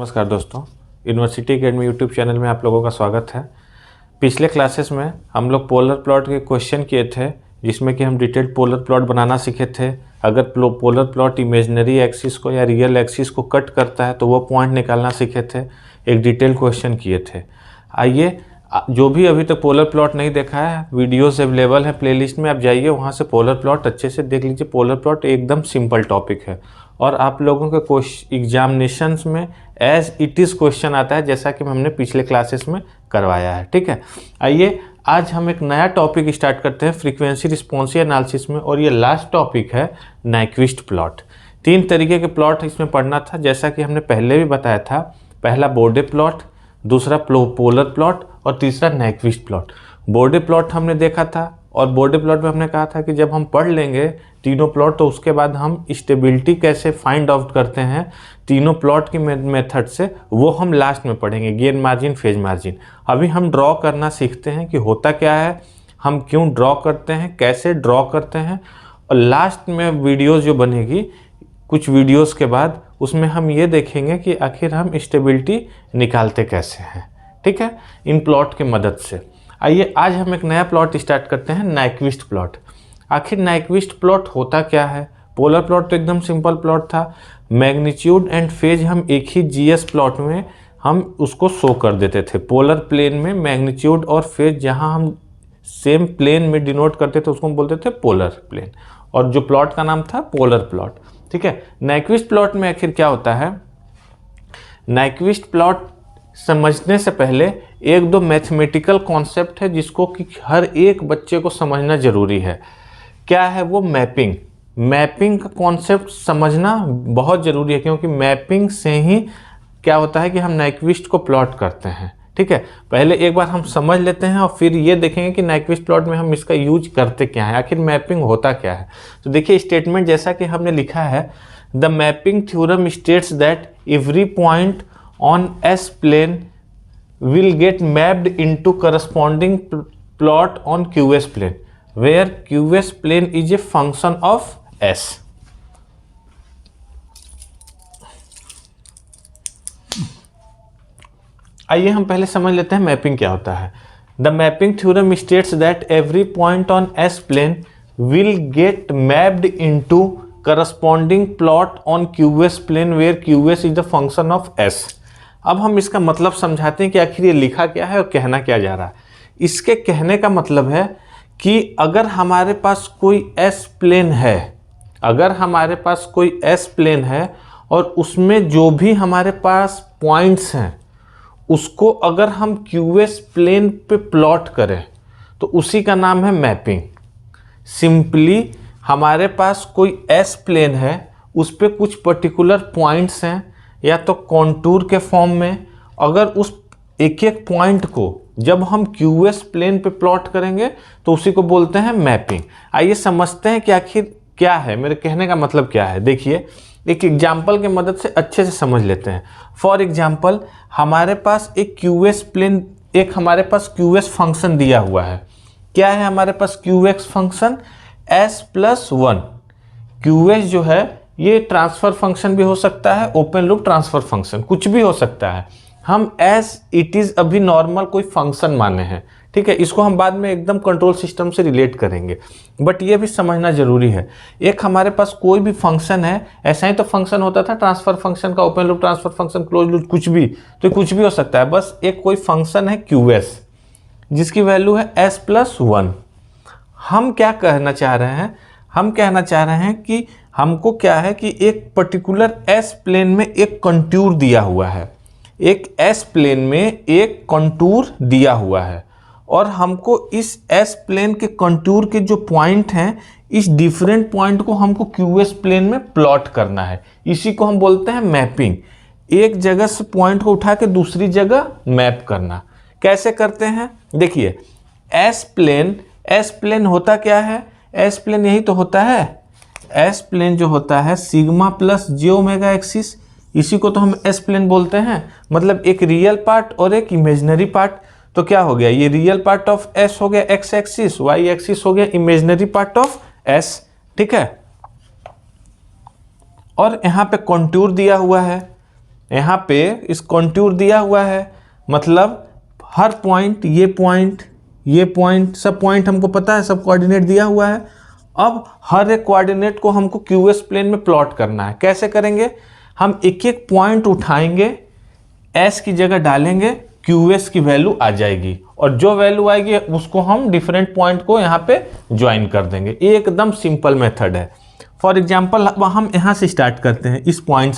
नमस्कार दोस्तों, university academy YouTube channel में आप लोगों का स्वागत है। पिछले क्लासेस में हम लोग पोलर प्लॉट के क्वेश्चन किए थे, जिसमें कि हम डिटेल्ड पोलर प्लॉट बनाना सीखे थे। अगर पोलर प्लॉट इमेजिनरी एक्सिस को या रियल एक्सिस को कट करता है तो वो पॉइंट निकालना सीखे थे। एक डिटेल क्वेश्चन किए थे। आइए, जो भी अभी तक पोलर प्लॉट नहीं देखा है, वीडियोस अवेलेबल है प्लेलिस्ट में, आप जाइए वहाँ से पोलर प्लॉट अच्छे से देख लीजिए। पोलर प्लॉट एकदम सिंपल टॉपिक है और आप लोगों के एग्जामिनेशंस में एज इट इज़ क्वेश्चन आता है, जैसा कि हमने पिछले क्लासेस में करवाया है। ठीक है, आइए आज हम एक नया टॉपिक स्टार्ट करते हैं फ्रीक्वेंसी रिस्पॉन्सिव एनालिसिस में, और ये लास्ट टॉपिक है नाइक्विस्ट प्लॉट। 3 तरीके के प्लॉट इसमें पढ़ना था, जैसा कि हमने पहले भी बताया था। पहला बोर्डे प्लॉट, दूसरा पोलर प्लॉट और तीसरा नाइक्विस्ट प्लॉट। बोर्डे प्लॉट हमने देखा था और बोर्डे प्लॉट में हमने कहा था कि जब हम पढ़ लेंगे तीनों प्लॉट तो उसके बाद हम स्टेबिलिटी कैसे फाइंड आउट करते हैं तीनों प्लॉट की मेथड से, वो हम लास्ट में पढ़ेंगे, गेन मार्जिन, फेज मार्जिन। अभी हम ड्रॉ करना सीखते हैं कि होता क्या है, हम क्यों ड्रॉ करते हैं, कैसे ड्रॉ करते हैं, और लास्ट में वीडियोज़ जो बनेगी कुछ वीडियोज़ के बाद, उसमें हम ये देखेंगे कि आखिर हम स्टेबिलिटी निकालते कैसे हैं। ठीक है, इन प्लॉट की मदद से। आइए आज हम एक नया प्लॉट स्टार्ट करते हैं, नाइक्विस्ट प्लॉट। आखिर नाइक्विस्ट प्लॉट होता क्या है? पोलर प्लॉट तो एकदम सिंपल प्लॉट था। मैग्नीट्यूड एंड फेज हम एक ही जीएस प्लॉट में हम उसको शो कर देते थे। पोलर प्लेन में मैग्नीट्यूड और फेज जहां हम सेम प्लेन में डिनोट करते थे उसको हम बोलते थे पोलर प्लेन, और जो प्लॉट का नाम था पोलर प्लॉट। ठीक है, नाइक्विस्ट प्लॉट में आखिर क्या होता है? नाइक्विस्ट प्लॉट समझने से पहले एक दो मैथमेटिकल कॉन्सेप्ट है जिसको कि हर एक बच्चे को समझना जरूरी है। क्या है वो? मैपिंग। मैपिंग का कॉन्सेप्ट समझना बहुत ज़रूरी है, क्योंकि मैपिंग से ही क्या होता है कि हम नाइक्विस्ट को प्लॉट करते हैं। ठीक है, पहले एक बार हम समझ लेते हैं और फिर ये देखेंगे कि नाइक्विस्ट प्लॉट में हम इसका यूज करते क्या है, आखिर मैपिंग होता क्या है। तो देखिए स्टेटमेंट जैसा कि हमने लिखा है, the mapping theorem states that every point on S plane will get mapped into corresponding plot on QS plane, where QS plane is a function of S. आइए हम पहले समझ लेते हैं मैपिंग क्या होता है। The mapping theorem states that every point on S plane will get mapped into corresponding plot on QS plane, where QS is the function of S. अब हम इसका मतलब समझाते हैं कि आखिर ये लिखा क्या है और कहना क्या जा रहा है। इसके कहने का मतलब है कि अगर हमारे पास कोई एस प्लेन है, अगर हमारे पास कोई एस प्लेन है और उसमें जो भी हमारे पास पॉइंट्स हैं उसको अगर हम क्यूएस प्लेन पे प्लॉट करें तो उसी का नाम है मैपिंग। सिंपली हमारे पास कोई एस प्लेन है, उस पर कुछ पर्टिकुलर पॉइंट्स हैं या तो कॉन्टूर के फॉर्म में, अगर उस एक एक पॉइंट को जब हम क्यूएस प्लेन पे प्लॉट करेंगे तो उसी को बोलते हैं मैपिंग। आइए समझते हैं कि आखिर क्या है, मेरे कहने का मतलब क्या है। देखिए एक एग्जाम्पल के मदद से अच्छे से समझ लेते हैं। फॉर एग्जाम्पल हमारे पास एक क्यूएस प्लेन, एक हमारे पास क्यूएस फंक्शन दिया हुआ है। क्या है हमारे पास क्यूएक्स फंक्शन? S+1। क्यूएस जो है ये ट्रांसफर फंक्शन भी हो सकता है, ओपन लूप ट्रांसफर फंक्शन, कुछ भी हो सकता है। हम एज इट इज अभी नॉर्मल कोई फंक्शन माने हैं। ठीक है, इसको हम बाद में एकदम कंट्रोल सिस्टम से रिलेट करेंगे, बट ये भी समझना जरूरी है। एक हमारे पास कोई भी फंक्शन है, ऐसा ही तो फंक्शन होता था ट्रांसफर फंक्शन का, open loop transfer function, close loop, कुछ भी, तो कुछ भी हो सकता है। बस एक कोई फंक्शन है क्यूएस जिसकी वैल्यू है S+1। हम क्या कहना चाह रहे हैं? हम कहना चाह रहे हैं कि हमको क्या है कि एक पर्टिकुलर एस प्लेन में एक कंटूर दिया हुआ है, एक एस प्लेन में एक कंटूर दिया हुआ है, और हमको इस एस प्लेन के कंटूर के जो पॉइंट हैं, इस डिफरेंट पॉइंट को हमको क्यूएस प्लेन में प्लॉट करना है। इसी को हम बोलते हैं मैपिंग। एक जगह से पॉइंट को उठा के दूसरी जगह मैप करना। कैसे करते हैं? देखिए एस प्लेन होता क्या है? एस प्लेन यही तो होता है, एस प्लेन जो होता है सिग्मा प्लस जे ओमेगा एक्सिस, इसी को तो हम एस प्लेन बोलते हैं। मतलब एक रियल पार्ट और एक इमेजिनरी पार्ट। तो क्या हो गया? ये रियल पार्ट ऑफ एस हो गया एक्स एक्सिस, वाई एक्सिस हो गया इमेजिनरी पार्ट ऑफ एस। ठीक है, और यहाँ पे कंटूर दिया हुआ है, यहाँ पे इस कॉन्टूर दिया हुआ है, मतलब हर पॉइंट, ये पॉइंट सब पॉइंट हमको पता है, सब कोऑर्डिनेट दिया हुआ है। अब हर एक कोऑर्डिनेट को हमको क्यूएस प्लेन में प्लॉट करना है। कैसे करेंगे? हम एक एक पॉइंट उठाएंगे, एस की जगह डालेंगे, क्यूएस की वैल्यू आ जाएगी, और जो वैल्यू आएगी उसको हम डिफरेंट पॉइंट को यहाँ पे ज्वाइन कर देंगे। ये एकदम सिंपल मेथड है। फॉर एग्जाम्पल हम यहाँ से स्टार्ट करते हैं, इस पॉइंट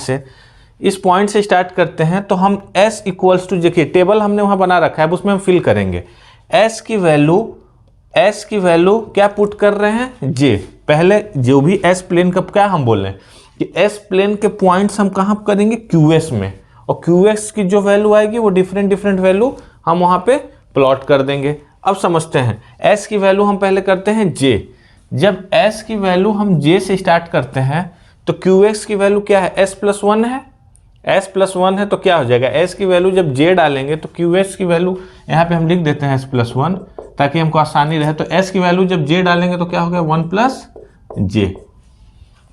से स्टार्ट करते हैं। तो हम s इक्वल्स टू, देखिए टेबल हमने वहाँ बना रखा है, अब उसमें हम फिल करेंगे। s की वैल्यू क्या पुट कर रहे हैं? j। पहले जो भी s प्लेन का क्या हम बोल रहे हैं कि s प्लेन के पॉइंट्स हम कहाँ करेंगे? qs में, और qs की जो वैल्यू आएगी वो डिफरेंट वैल्यू हम वहाँ पे प्लॉट कर देंगे। अब समझते हैं, s की वैल्यू हम पहले करते हैं j। जब s की वैल्यू हम j से स्टार्ट करते हैं तो qx की वैल्यू क्या है? s प्लस 1 है, s प्लस 1 है, तो क्या हो जाएगा? s की वैल्यू जब j डालेंगे तो qs की वैल्यू यहाँ पे हम लिख देते हैं s प्लस 1, ताकि हमको आसानी रहे। तो s की वैल्यू जब j डालेंगे तो क्या हो गया? 1 प्लस j।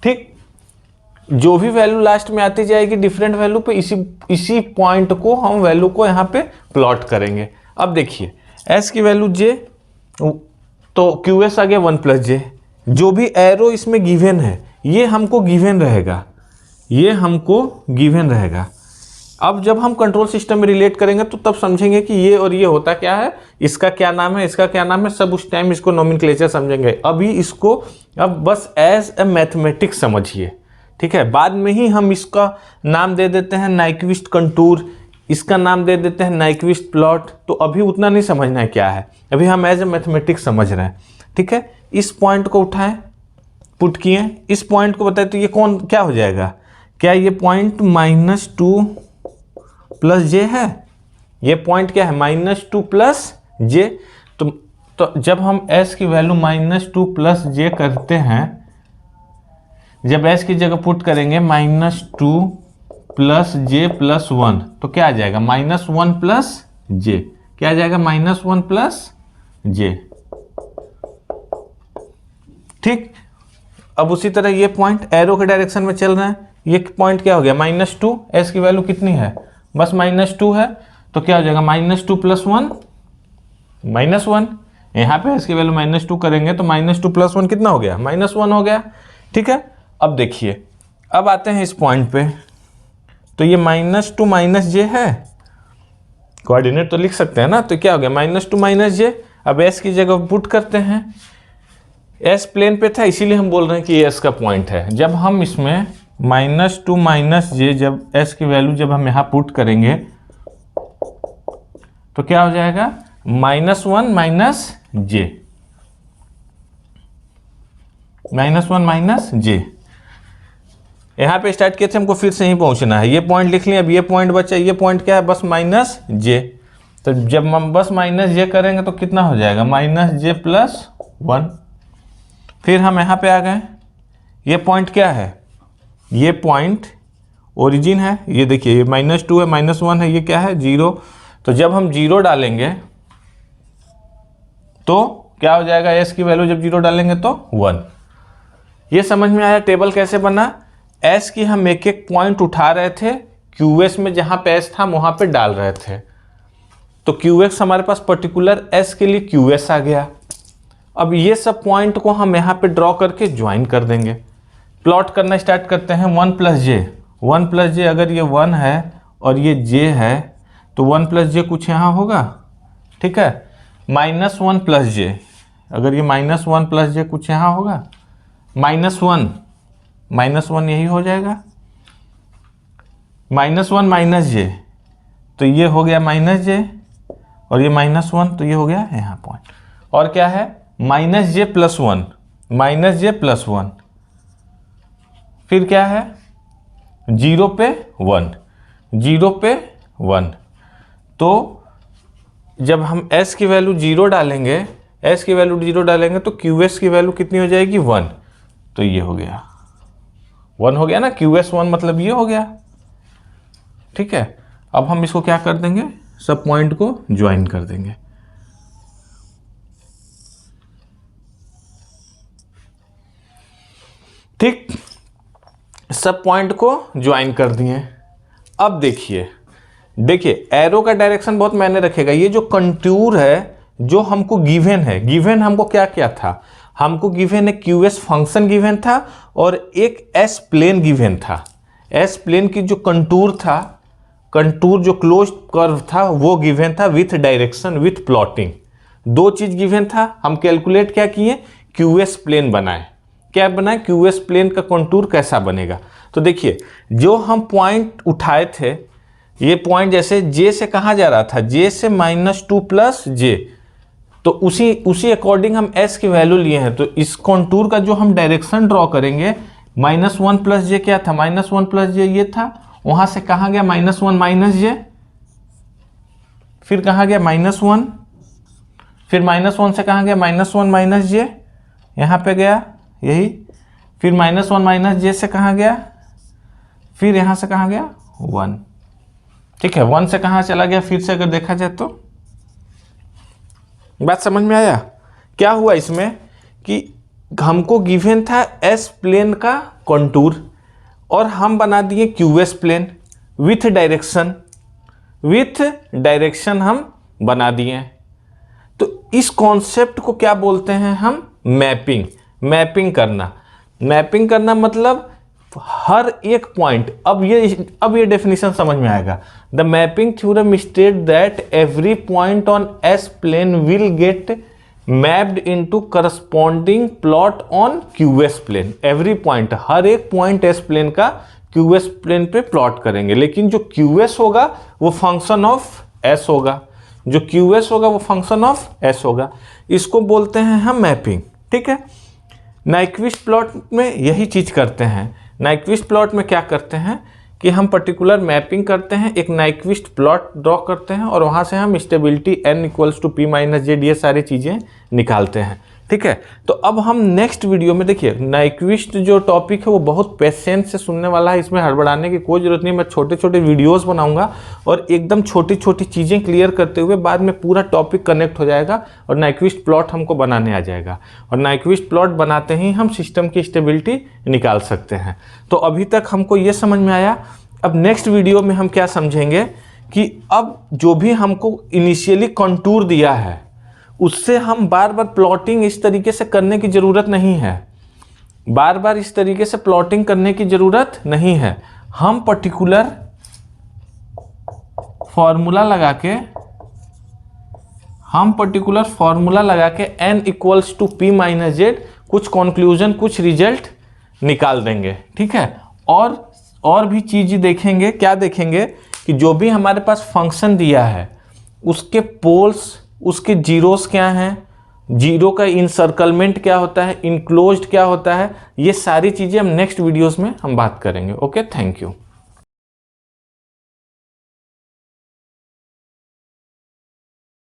ठीक, जो भी वैल्यू लास्ट में आती जाएगी डिफरेंट वैल्यू पे, इसी पॉइंट को हम वैल्यू को यहाँ पे प्लॉट करेंगे। अब देखिए s की वैल्यू j, तो qs आ गया 1 प्लस j। जो भी एरो इसमें गिवन है ये हमको गिवन रहेगा, अब जब हम कंट्रोल सिस्टम में रिलेट करेंगे तो तब समझेंगे कि ये और ये होता क्या है, इसका क्या नाम है, इसका क्या नाम है, सब उस टाइम इसको नोमेनक्लेचर समझेंगे। अभी इसको अब बस एज ए मैथमेटिक्स समझिए, ठीक है। बाद में ही हम इसका नाम दे देते हैं नाइक्विस्ट कंटूर, इसका नाम दे देते हैं नाइक्विस्ट प्लॉट। तो अभी उतना नहीं समझना है क्या है, अभी हम एज ए मैथमेटिक्स समझ रहे हैं, ठीक है। इस पॉइंट को उठाएं, पुट किए, इस पॉइंट को बताए तो ये कौन क्या हो जाएगा? क्या ये पॉइंट -2 प्लस जे है? ये पॉइंट क्या है? -2 प्लस जे। तो जब हम s की वैल्यू -2 प्लस जे करते हैं, जब s की जगह पुट करेंगे -2 प्लस जे प्लस 1, तो क्या आ जाएगा? -1 प्लस जे। क्या आ जाएगा? -1 प्लस जे। ठीक, अब उसी तरह ये पॉइंट एरो के डायरेक्शन में चल रहा है, ये पॉइंट क्या हो गया? -2, s की वैल्यू कितनी है? बस -2 है, तो क्या हो जाएगा? -2 प्लस 1 -1। यहाँ पे s की वैल्यू -2 करेंगे तो -2 प्लस 1 कितना हो गया? -1 हो गया, ठीक है। अब देखिए, अब आते हैं इस पॉइंट पे, तो ये -2 माइनस जे है, कोऑर्डिनेट तो लिख सकते हैं ना, तो क्या हो गया? -2 माइनस जे। अब s की जगह पुट करते हैं, s प्लेन पे था इसीलिए हम बोल रहे हैं कि ये s का पॉइंट है। जब हम इसमें -2 माइनस जे, जब s की वैल्यू जब हम यहाँ पुट करेंगे तो क्या हो जाएगा? -1 माइनस जे, -1 माइनस जे। यहाँ पे स्टार्ट किए थे, हमको फिर से ही पहुँचना है। ये पॉइंट लिख लिया, अब ये पॉइंट बचा, ये पॉइंट क्या है? बस माइनस जे। तो जब हम बस माइनस जे करेंगे तो कितना हो जाएगा? -j plus 1। फिर हम यहाँ पे आ गए, ये पॉइंट क्या है? ये पॉइंट ओरिजिन है, ये देखिए ये -2 है, -1 है, ये क्या है? 0। तो जब हम 0 डालेंगे तो क्या हो जाएगा? s की वैल्यू जब 0 डालेंगे तो 1। ये समझ में आया टेबल कैसे बना? s की हम एक एक पॉइंट उठा रहे थे, qs में जहाँ पे s था वहाँ पे डाल रहे थे, तो qx हमारे पास पर्टिकुलर s के लिए qs आ गया। अब ये सब पॉइंट को हम यहाँ पे ड्रॉ करके ज्वाइन कर देंगे, प्लॉट करना स्टार्ट करते हैं। 1 प्लस जे, अगर ये 1 है और ये j है तो 1 प्लस जे कुछ यहाँ होगा, ठीक है। -1 प्लस जे, अगर ये -1 प्लस जे कुछ यहाँ होगा, -1 यही हो जाएगा। -1 माइनस जे, तो ये हो गया -j, और ये -1 तो ये हो गया यहाँ पॉइंट। और क्या है? -j प्लस 1, फिर क्या है? 0 पे 1। तो जब हम s की वैल्यू 0 डालेंगे, तो qs की वैल्यू कितनी हो जाएगी? 1। तो ये हो गया 1 हो गया ना, qs 1 मतलब ये हो गया, ठीक है। अब हम इसको क्या कर देंगे? सब पॉइंट को ज्वाइन कर देंगे। ठीक, सब पॉइंट को ज्वाइन कर दिए। अब देखिए एरो का डायरेक्शन बहुत मायने रखेगा। ये जो कंटूर है जो हमको गिवन है, गिवन हमको क्या क्या था, हमको गिवन एक क्यूएस फंक्शन गिवन था और एक एस प्लेन गिवन था। एस प्लेन की जो कंटूर था, कंटूर जो क्लोज कर्व था वो गिवन था विथ डायरेक्शन विथ प्लॉटिंग। दो चीज गिवन था। हम कैलकुलेट क्या किए, क्यूएस प्लेन बनाए। क्या बनाए, क्यूएस प्लेन का कंटूर कैसा बनेगा। तो देखिए जो हम पॉइंट उठाए थे, ये पॉइंट जैसे जे से कहाँ जा रहा था, जे से -2 प्लस जे, तो उसी अकॉर्डिंग हम एस की वैल्यू लिए हैं। तो इस कॉन्टूर का जो हम डायरेक्शन ड्रॉ करेंगे, -1 प्लस जे क्या था, -1 प्लस जे ये था, वहां से कहाँ गया -1 माइनस जे, फिर कहाँ गया -1, फिर -1 से कहाँ गया -1 माइनस जे, यहाँ पे गया यही, फिर -1 माइनस जे से कहाँ गया, फिर यहाँ से कहाँ गया 1। ठीक है, 1 से कहाँ चला गया फिर से अगर देखा जाए तो। बात समझ में आया। क्या हुआ इसमें कि हमको गिवन था एस प्लेन का कंटूर और हम बना दिए क्यूएस प्लेन विथ डायरेक्शन हम बना दिए। तो इस कॉन्सेप्ट को क्या बोलते हैं हम, मैपिंग करना मतलब हर एक पॉइंट। अब ये डेफिनेशन समझ में आएगा। The mapping theorem state that every point on S plane will get mapped into corresponding plot on QS plane. Every point, हर एक पॉइंट एस प्लेन का क्यूएस प्लेन पे प्लॉट करेंगे, लेकिन जो क्यूएस होगा वो फंक्शन ऑफ एस होगा, जो क्यूएस होगा वो फंक्शन ऑफ एस होगा। इसको बोलते हैं हम मैपिंग। ठीक है, नाइक्विस्ट प्लॉट में यही चीज करते हैं। नाइक्विस्ट प्लॉट में क्या करते हैं कि हम पर्टिकुलर मैपिंग करते हैं, एक नाइक्विस्ट प्लॉट ड्रॉ करते हैं और वहाँ से हम stability n equals to p minus z ये सारी चीज़ें निकालते हैं। ठीक है, तो अब हम नेक्स्ट वीडियो में देखिए नाइक्विस्ट जो टॉपिक है वो बहुत पेशेंस से सुनने वाला है, इसमें हड़बड़ाने की कोई ज़रूरत नहीं। मैं छोटे छोटे वीडियोस बनाऊंगा और एकदम छोटी छोटी चीज़ें क्लियर करते हुए बाद में पूरा टॉपिक कनेक्ट हो जाएगा और नाइक्विस्ट प्लॉट हमको बनाने आ जाएगा। और नाइक्विस्ट प्लॉट बनाते ही हम सिस्टम की स्टेबिलिटी निकाल सकते हैं। तो अभी तक हमको ये समझ में आया। अब नेक्स्ट वीडियो में हम क्या समझेंगे कि अब जो भी हमको इनिशियली कंटूर दिया है उससे हम बार बार प्लॉटिंग इस तरीके से करने की ज़रूरत नहीं है, बार बार इस तरीके से प्लॉटिंग करने की ज़रूरत नहीं है। हम पर्टिकुलर फॉर्मूला लगा के n equals to p minus z कुछ कंक्लूजन, कुछ रिजल्ट निकाल देंगे। ठीक है, और भी चीज़ देखेंगे। क्या देखेंगे कि जो भी हमारे पास फंक्शन दिया है उसके पोल्स, उसके जीरोस क्या हैं, जीरो का इनसर्कलमेंट क्या होता है, इनक्लोज्ड क्या होता है, ये सारी चीज़ें हम नेक्स्ट वीडियोस में हम बात करेंगे। Okay, thank you.